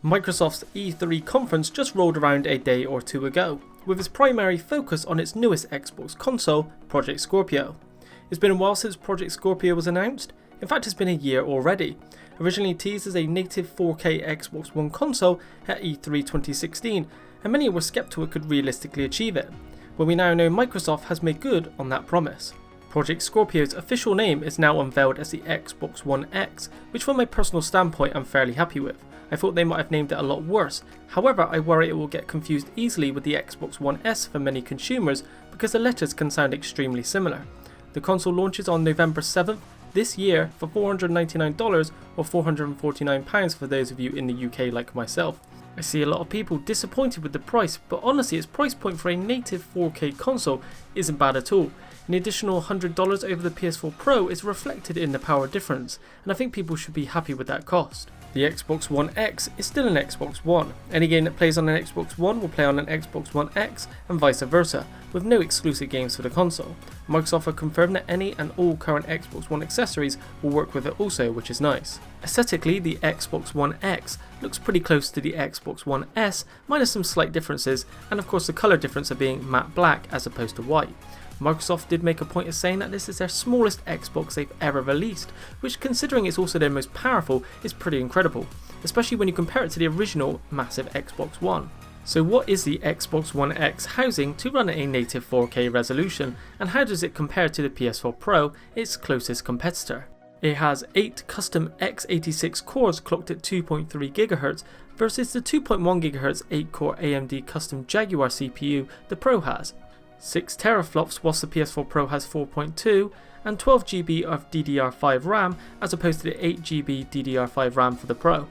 Microsoft's E3 conference just rolled around a day or two ago, with its primary focus on its newest Xbox console, Project Scorpio. It's been a while since Project Scorpio was announced. In fact, it's been a year already. Originally teased as a native 4K Xbox One console at E3 2016, and many were skeptical it could realistically achieve it. Well, we now know Microsoft has made good on that promise. Project Scorpio's official name is now unveiled as the Xbox One X, which from a personal standpoint I'm fairly happy with. I thought they might have named it a lot worse. However, I worry it will get confused easily with the Xbox One S for many consumers because the letters can sound extremely similar. The console launches on November 7th this year for $499 or £449 for those of you in the UK like myself. I see a lot of people disappointed with the price, but honestly its price point for a native 4K console isn't bad at all. An additional $100 over the PS4 Pro is reflected in the power difference, and I think people should be happy with that cost. The Xbox One X is still an Xbox One. Any game that plays on an Xbox One will play on an Xbox One X and vice versa, with no exclusive games for the console. Microsoft have confirmed that any and all current Xbox One accessories will work with it also, which is nice. Aesthetically, the Xbox One X looks pretty close to the Xbox One S, minus some slight differences, and of course the colour difference of being matte black as opposed to white. Microsoft did make a point of saying that this is their smallest Xbox they've ever released, which considering it's also their most powerful is pretty incredible, especially when you compare it to the original massive Xbox One. So what is the Xbox One X housing to run at a native 4K resolution, and how does it compare to the PS4 Pro, its closest competitor? It has 8 custom x86 cores clocked at 2.3 GHz versus the 2.1 GHz 8-core AMD custom Jaguar CPU the Pro has. 6 teraflops whilst the PS4 Pro has 4.2 and 12GB of DDR5 RAM as opposed to the 8GB DDR5 RAM for the Pro.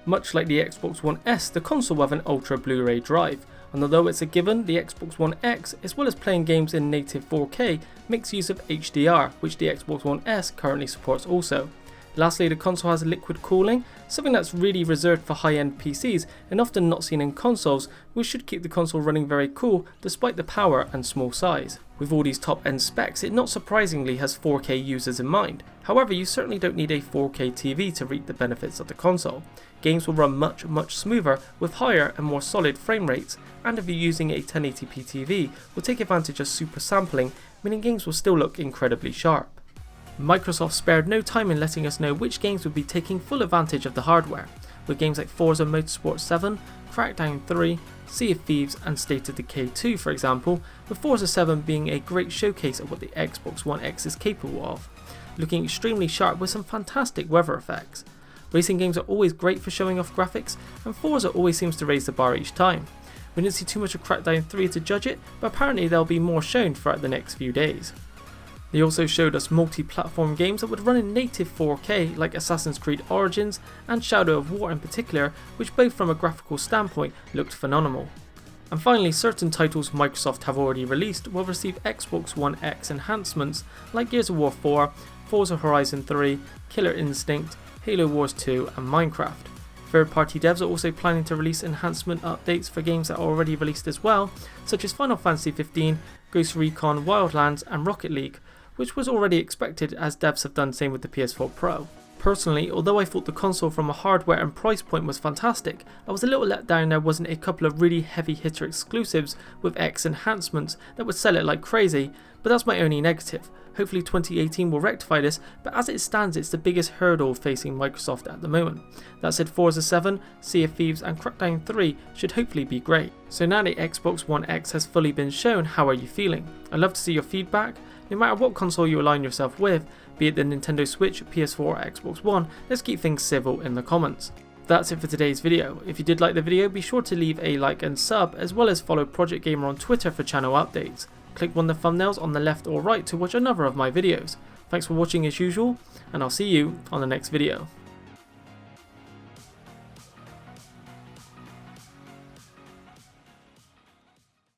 Much like the Xbox One S, the console will have an Ultra Blu-ray drive, and although it's a given, the Xbox One X, as well as playing games in native 4K, makes use of HDR, which the Xbox One S currently supports also. Lastly, the console has liquid cooling, something that's really reserved for high-end PCs and often not seen in consoles, which should keep the console running very cool despite the power and small size. With all these top-end specs, it not surprisingly has 4K users in mind. However, you certainly don't need a 4K TV to reap the benefits of the console. Games will run much smoother with higher and more solid frame rates, and if you're using a 1080p TV, will take advantage of super sampling, meaning games will still look incredibly sharp. Microsoft spared no time in letting us know which games would be taking full advantage of the hardware, with games like Forza Motorsport 7, Crackdown 3, Sea of Thieves and State of Decay 2 for example, with Forza 7 being a great showcase of what the Xbox One X is capable of, looking extremely sharp with some fantastic weather effects. Racing games are always great for showing off graphics, and Forza always seems to raise the bar each time. We didn't see too much of Crackdown 3 to judge it, but apparently there'll be more shown throughout the next few days. They also showed us multi-platform games that would run in native 4K like Assassin's Creed Origins and Shadow of War in particular, which both from a graphical standpoint looked phenomenal. And finally, certain titles Microsoft have already released will receive Xbox One X enhancements like Gears of War 4, Forza Horizon 3, Killer Instinct, Halo Wars 2 and Minecraft. Third-party devs are also planning to release enhancement updates for games that are already released as well, such as Final Fantasy 15, Ghost Recon Wildlands and Rocket League, which was already expected as devs have done the same with the PS4 Pro. Personally, although I thought the console from a hardware and price point was fantastic, I was a little let down there wasn't a couple of really heavy hitter exclusives with X enhancements that would sell it like crazy, but that's my only negative. Hopefully 2018 will rectify this, but as it stands it's the biggest hurdle facing Microsoft at the moment. That said, Forza 7, Sea of Thieves and Crackdown 3 should hopefully be great. So now the Xbox One X has fully been shown, how are you feeling? I'd love to see your feedback. No matter what console you align yourself with, be it the Nintendo Switch, PS4 or Xbox One, let's keep things civil in the comments. That's it for today's video. If you did like the video, be sure to leave a like and sub, as well as follow Project Gamer on Twitter for channel updates. Click one of the thumbnails on the left or right to watch another of my videos. Thanks for watching as usual, and I'll see you on the next video.